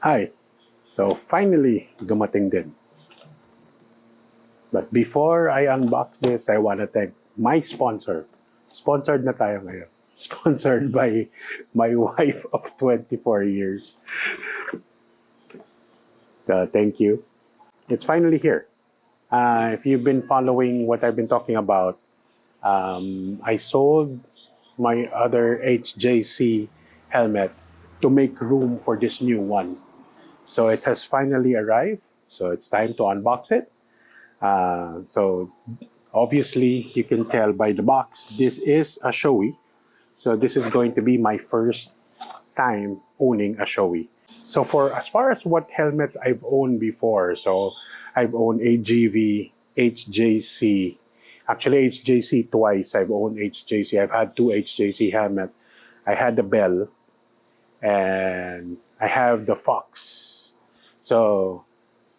Hi! So finally, dumating din. But before I unbox this, I want to thank my sponsor. Sponsored na tayo ngayon. Sponsored by my wife of 24 years. Thank you. It's finally here. If you've been following what I've been talking about, I sold my other HJC helmet to make room for this new one. So it has finally arrived. So it's time to unbox it. So obviously you can tell by the box, this is a Shoei. So this is going to be my first time owning a Shoei. So for as far as what helmets I've owned before, so I've owned AGV, HJC, actually HJC twice. I've owned HJC. I've had two HJC helmets. I had the Bell and I have the Fox. So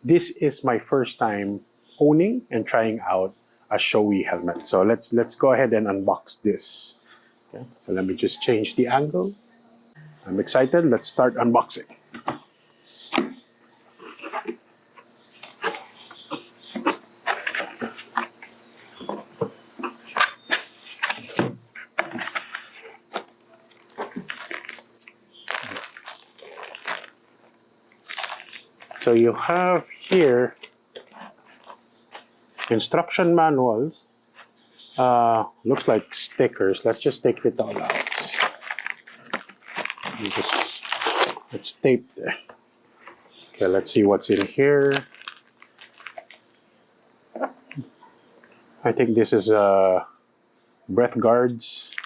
this is my first time owning and trying out a Shoei helmet. So let's go ahead and unbox this. Okay, so let me just change the angle. I'm excited. Let's start unboxing. So you have here instruction manuals. Looks like stickers. Let's just take it all out. It's taped there. Okay, let's see what's in here. I think this is breath guards,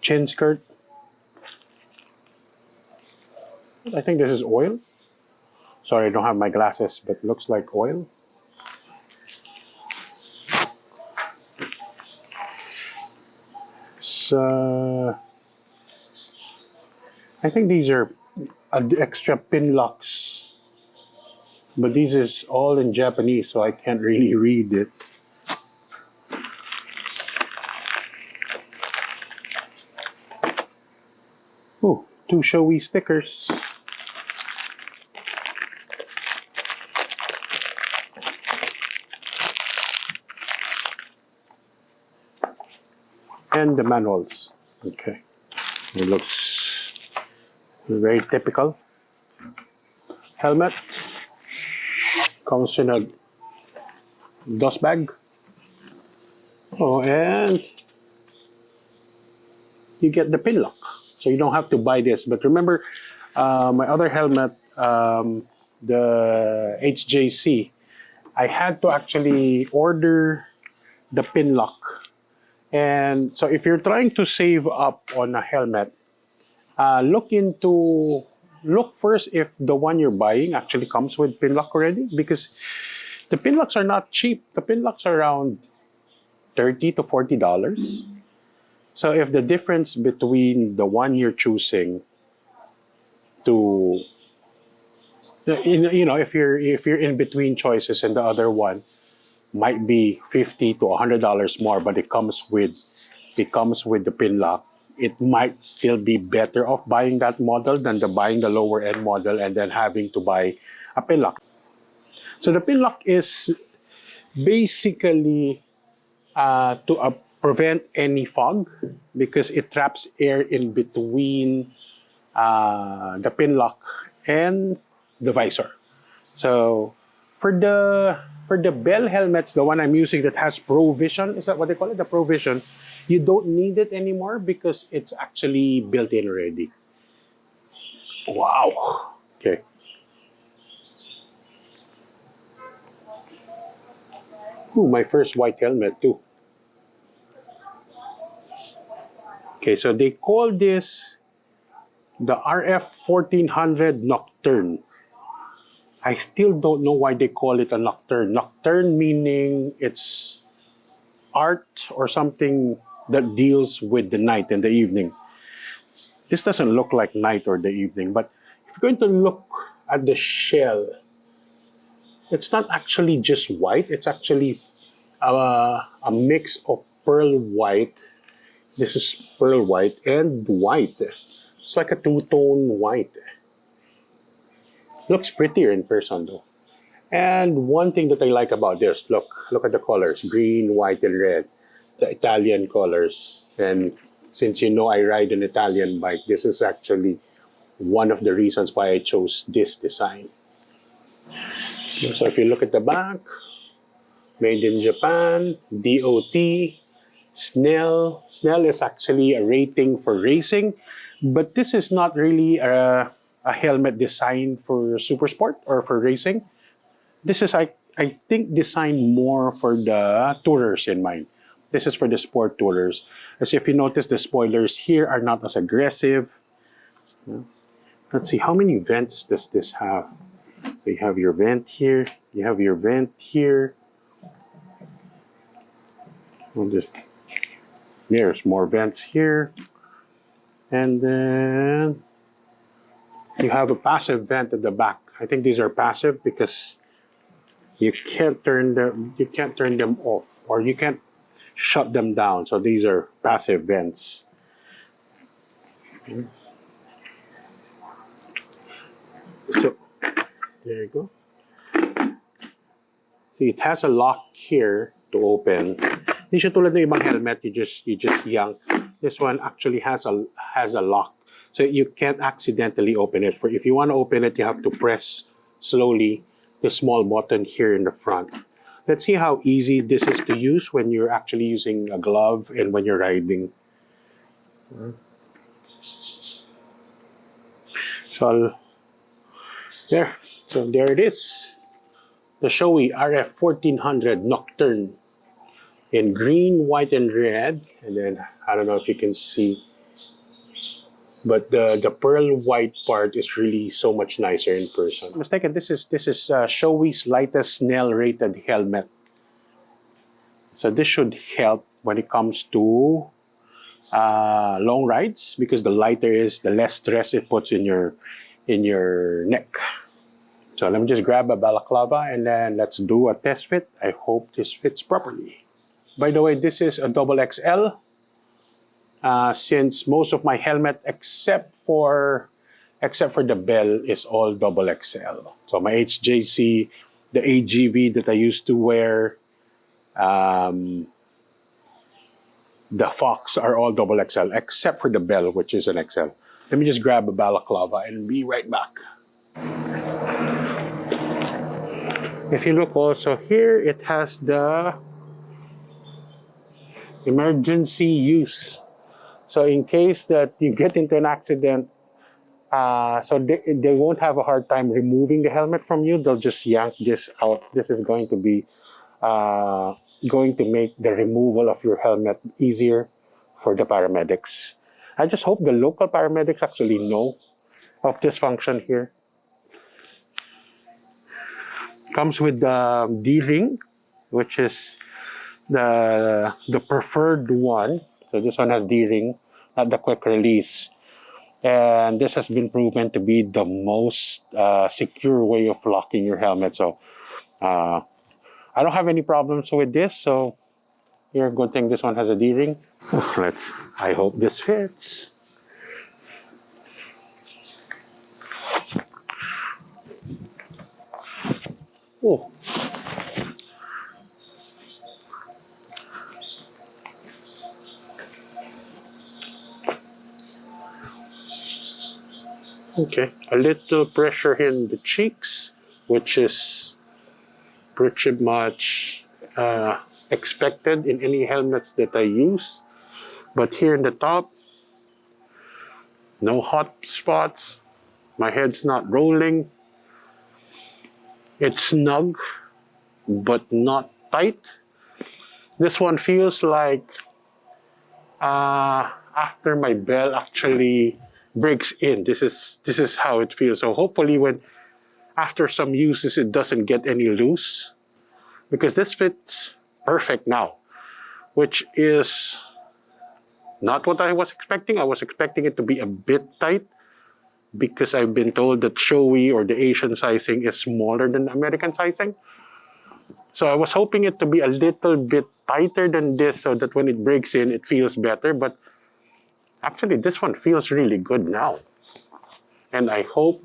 chin skirt. I think this is oil. Sorry, I don't have my glasses, but it looks like oil. So, I think these are extra pin locks, but this is all in Japanese, so I can't really read it. Oh, two Shoei stickers. And the manuals. Okay, it looks very typical. Helmet comes in a dust bag. Oh, and you get the pin lock, so you don't have to buy this. But remember, my other helmet, the HJC, I had to actually order the pin lock. And so if you're trying to save up on a helmet, look first if the one you're buying actually comes with pin lock already, because the pin locks are not cheap. The pin locks are around $30 to $40. So if the difference between the one you're choosing to, if you're in between choices and the other one might be $50 to $100 more, but it comes with the pin lock, it might still be better off buying that model than buying the lower end model and then having to buy a pin lock. So the pin lock is basically to prevent any fog, because it traps air in between the pin lock and the visor. So for the Bell helmets, the one I'm using that has Pro Vision, is that what they call it? The Pro Vision, you don't need it anymore because it's actually built in already. Wow. Okay. Ooh, my first white helmet too. Okay, so they call this the RF-1400 Nocturne. I still don't know why they call it a nocturne. Nocturne meaning it's art or something that deals with the night and the evening. This doesn't look like night or the evening, but if you're going to look at the shell, it's not actually just white. It's actually a mix of pearl white This is pearl white and white. It's like a two-tone white. Looks prettier in person though. And one thing that I like about this, look at the colors, green, white, and red. The Italian colors. And since you know I ride an Italian bike, this is actually one of the reasons why I chose this design. So if you look at the back, made in Japan, DOT, Snell. Snell is actually a rating for racing, but this is not really a helmet designed for super sport or for racing. This is, I think, designed more for the tourers in mind. This is for the sport tourers. As if you notice, the spoilers here are not as aggressive. Let's see, how many vents does this have? You have your vent here. You have your vent here. There's more vents here. And then you have a passive vent at the back. I think these are passive because you can't turn them off, or you can't shut them down. So these are passive vents. So there you go. See, it has a lock here to open. Hindi siya tulad ng ibang helmet, you just yank. This one actually has a lock, so you can't accidentally open it. If you want to open it, you have to press slowly the small button here in the front. Let's see how easy this is to use when you're actually using a glove and when you're riding. So there it is. The Shoei RF-1400 Nocturne in green, white, and red. And then, I don't know if you can see, but the pearl white part is really so much nicer in person. If I'm mistaken, this is Shoei's lightest Snell rated helmet. So this should help when it comes to long rides, because the lighter is, the less stress it puts in your neck. So let me just grab a balaclava and then let's do a test fit. I hope this fits properly. By the way, this is a double XL. Since most of my helmet, except for the bell, is all double XL. So my HJC, the AGV that I used to wear, the Fox are all double XL, except for the bell, which is an XL. Let me just grab a balaclava and be right back. If you look also here, it has the emergency use. So in case that you get into an accident, so they won't have a hard time removing the helmet from you. They'll just yank this out. This is going to be going to make the removal of your helmet easier for the paramedics. I just hope the local paramedics actually know of this function here. Comes with the D-ring, which is the preferred one. So this one has D-ring, not the quick release. And this has been proven to be the most secure way of locking your helmet. So I don't have any problems with this. So here, good thing this one has a D-ring. I hope this fits. Oh. Okay, a little pressure in the cheeks, which is pretty much expected in any helmets that I use. But here in the top, no hot spots. My head's not rolling. It's snug, but not tight. This one feels like after my bell actually breaks in. This is how it feels. So hopefully when after some uses it doesn't get any loose, because this fits perfect now, which is not what I was expecting. I was expecting it to be a bit tight, because I've been told that Shoei or the Asian sizing is smaller than American sizing. So I was hoping it to be a little bit tighter than this so that when it breaks in, it feels better. But actually, this one feels really good now. And I hope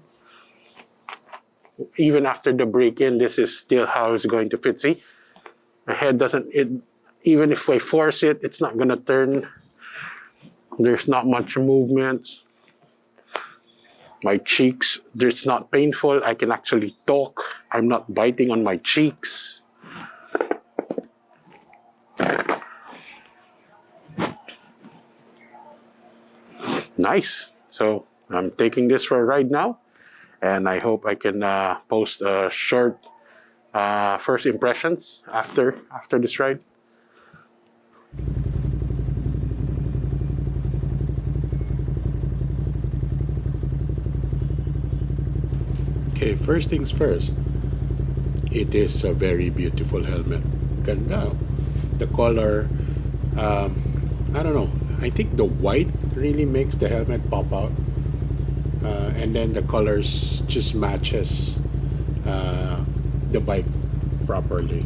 even after the break-in, this is still how it's going to fit. See, my head doesn't, even if I force it, it's not gonna turn. There's not much movement. My cheeks, it's not painful. I can actually talk. I'm not biting on my cheeks. Nice. So I'm taking this for a ride now, and I hope I can post a short first impressions after this ride. Okay, first things first. It is a very beautiful helmet. Ganda. The color, I don't know. I think the white really makes the helmet pop out. And then the colors just matches the bike properly.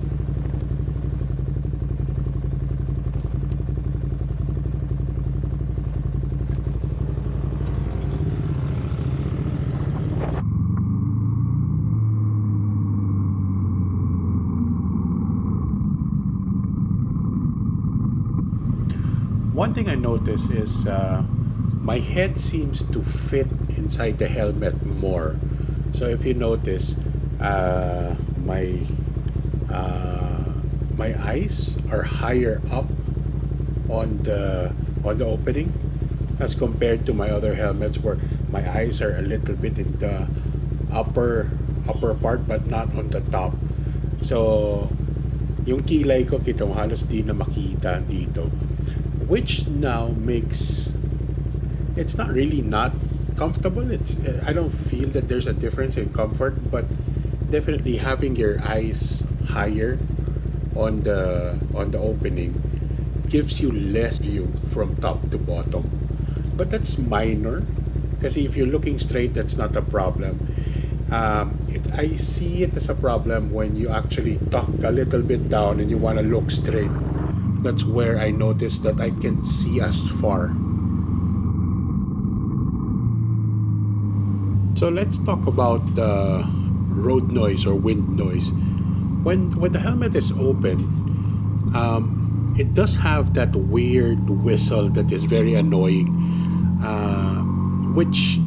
One thing I noticed is my head seems to fit inside the helmet more. So if you notice, my my eyes are higher up on the opening as compared to my other helmets where my eyes are a little bit in the upper part but not on the top. So yung kilay ko kita mo halos di na makita dito, which now makes it's not really not comfortable. It's I don't feel that there's a difference in comfort, but definitely having your eyes higher on the opening gives you less view from top to bottom. But that's minor because if you're looking straight, that's not a problem. I see it as a problem when you actually tuck a little bit down and you want to look straight. That's where I notice that I can see as far. So let's talk about the road noise or wind noise. When the helmet is open, it does have that weird whistle that is very annoying, which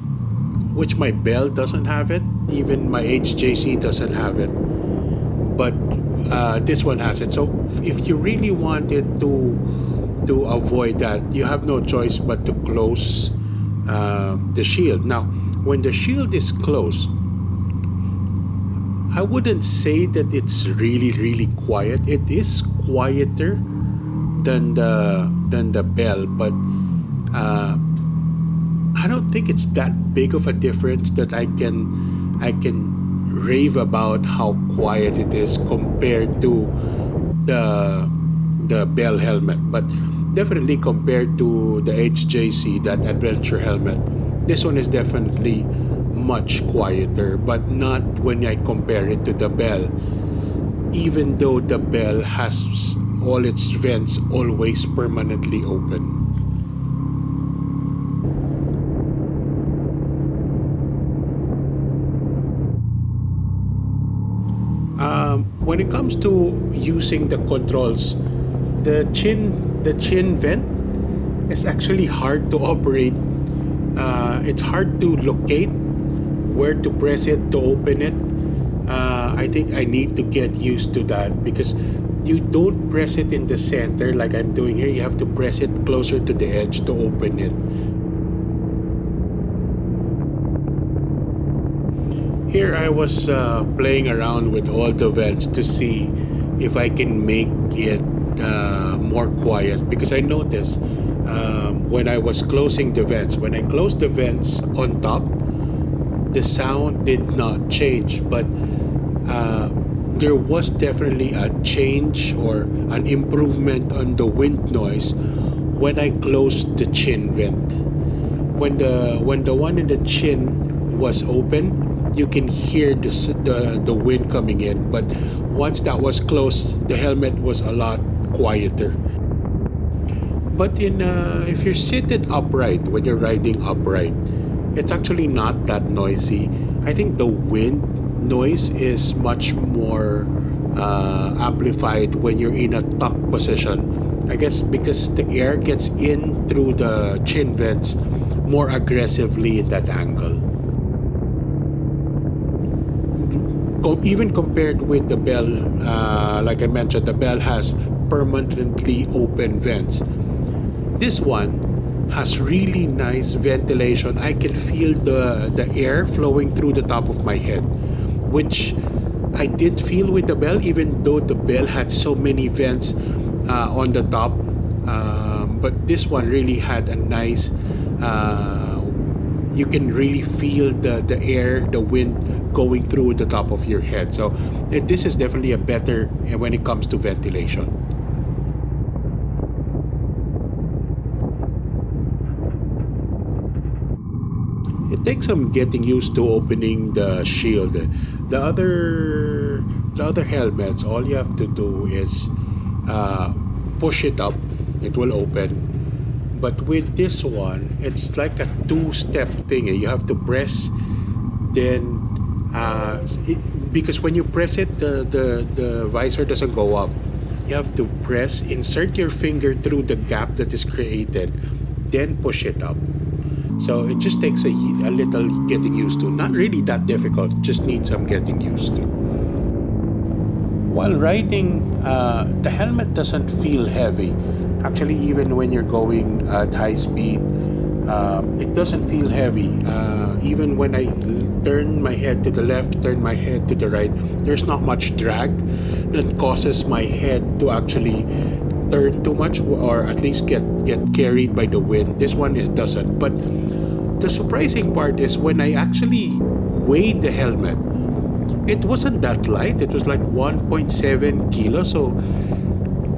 my Bell doesn't have it. Even my HJC doesn't have it, but this one has it. So if you really wanted to avoid that, you have no choice but to close the shield. Now, when the shield is closed, I wouldn't say that it's really quiet. It is quieter than the Bell, but I don't think it's that big of a difference that I can rave about how quiet it is compared to the Bell helmet. But definitely compared to the HJC, that adventure helmet, this one is definitely much quieter, but not when I compare it to the Bell. Even though the Bell has all its vents always permanently open. When it comes to using the controls, the chin vent is actually hard to operate. It's hard to locate where to press it to open it. I think I need to get used to that because you don't press it in the center like I'm doing here. You have to press it closer to the edge to open it. Here I was playing around with all the vents to see if I can make it more quiet, because I noticed when I was closing the vents, when I closed the vents on top, the sound did not change, but there was definitely a change or an improvement on the wind noise when I closed the chin vent. When the one in the chin was open, you can hear the wind coming in. But once that was closed, the helmet was a lot quieter. But if you're seated upright, when you're riding upright, it's actually not that noisy. I think the wind noise is much more amplified when you're in a tuck position. I guess because the air gets in through the chin vents more aggressively in that angle. Even compared with the Bell, like I mentioned, the Bell has permanently open vents. This one has really nice ventilation. I can feel the air flowing through the top of my head, which I didn't feel with the Bell, even though the Bell had so many vents on the top. But this one really had a nice, you can really feel the air, the wind going through the top of your head. So this is definitely a better when it comes to ventilation. It takes some getting used to opening the shield. The other helmets, all you have to do is push it up, it will open. But with this one, it's like a two-step thing. You have to press, then because when you press it, the visor doesn't go up. You have to press, insert your finger through the gap that is created, then push it up. So it just takes a little getting used to. Not really that difficult, just need some getting used to. While riding, the helmet doesn't feel heavy. Actually, even when you're going at high speed, it doesn't feel heavy. Even when I turn my head to the left, turn my head to the right, there's not much drag that causes my head to actually turn too much, or at least get carried by the wind. This one, it doesn't. But the surprising part is when I actually weighed the helmet, it wasn't that light. It was like 1.7 kilos. So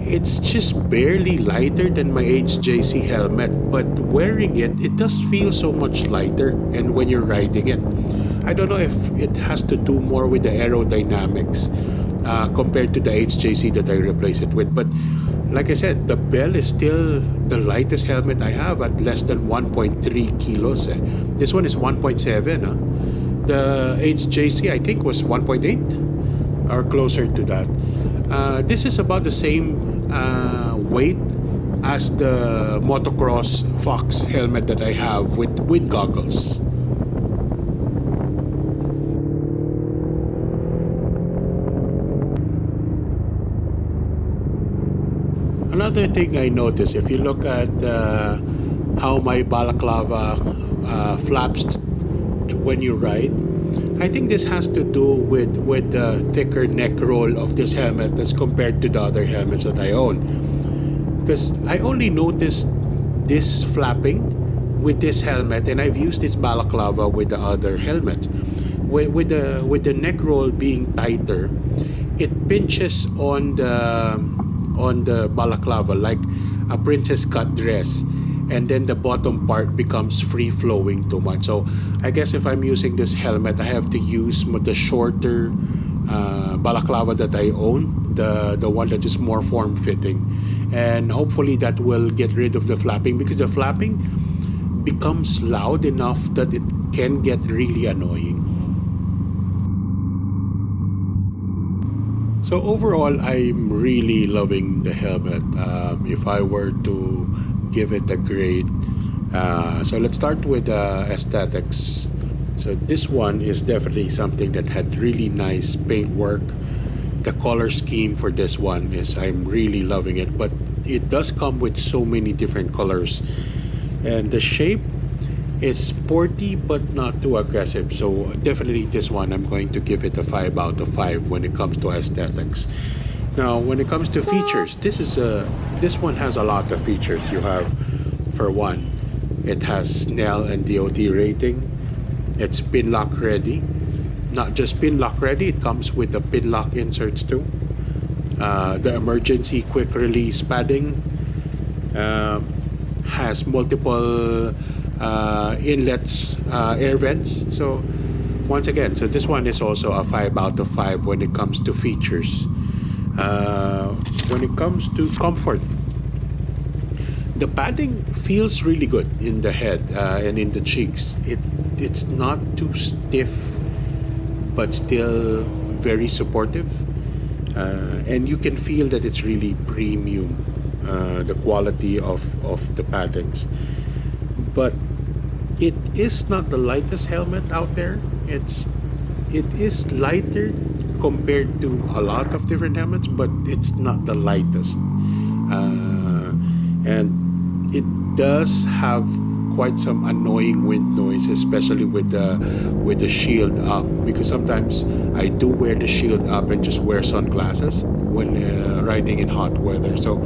it's just barely lighter than my HJC helmet. But wearing it, it does feel so much lighter. And when you're riding it, I don't know if it has to do more with the aerodynamics compared to the HJC that I replaced it with. But like I said, the Bell is still the lightest helmet I have at less than 1.3 kilos. This one is 1.7. The HJC, I think, was 1.8 or closer to that. This is about the same weight as the motocross Fox helmet that I have with goggles. Another thing I noticed, if you look at how my balaclava flaps when you ride, I think this has to do with the thicker neck roll of this helmet as compared to the other helmets that I own. Because I only noticed this flapping with this helmet, and I've used this balaclava with the other helmets. With the neck roll being tighter, it pinches on the balaclava like a princess cut dress, and then the bottom part becomes free flowing too much. So I guess if I'm using this helmet, I have to use the shorter balaclava that I own, the one that is more form fitting, and hopefully that will get rid of the flapping, because the flapping becomes loud enough that it can get really annoying. So overall, I'm really loving the helmet. If I were to give it a grade, so let's start with aesthetics. So this one is definitely something that had really nice paint work. The color scheme for this one is, I'm really loving it, but it does come with so many different colors, and the shape is sporty but not too aggressive. So definitely this one, I'm going to give it a 5 out of 5 when it comes to aesthetics. Now when it comes to features, this one has a lot of features. You have, for one, it has Snell and DOT rating. It's pin lock ready. Not just pin lock ready, it comes with the pin lock inserts too. The emergency quick release padding has multiple inlets, air vents. So once again, so this one is also a 5 out of 5 when it comes to features. When it comes to comfort, the padding feels really good in the head and in the cheeks. It's not too stiff, but still very supportive, and you can feel that it's really premium. The quality of the paddings, but it is not the lightest helmet out there. It is lighter compared to a lot of different helmets, but it's not the lightest. And it does have quite some annoying wind noise, especially with the shield up. Because sometimes I do wear the shield up and just wear sunglasses when riding in hot weather. So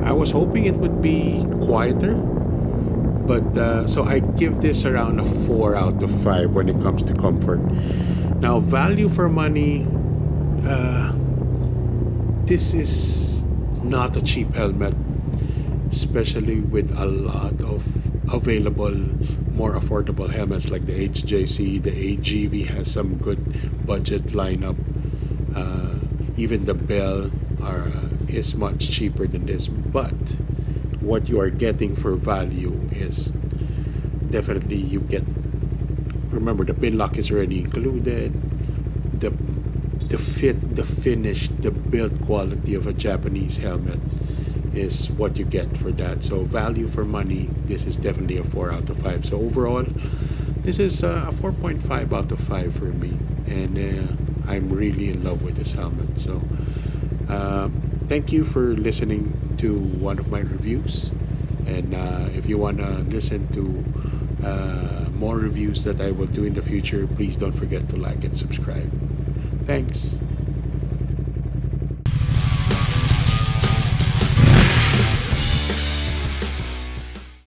I was hoping it would be quieter, but so I give this around a 4 out of 5 when it comes to comfort. Now, value for money. This is not a cheap helmet, especially with a lot of available, more affordable helmets like the HJC, the AGV has some good budget lineup. Even the Bell is much cheaper than this, but what you are getting for value is definitely you get. Remember, the pin lock is already included. The fit, the finish, the build quality of a Japanese helmet is what you get for that. So value for money, this is definitely a 4 out of 5. So overall, this is a 4.5 out of 5 for me, and I'm really in love with this helmet. So thank you for listening to one of my reviews, and if you want to listen to more reviews that I will do in the future, please don't forget to like and subscribe. Thanks.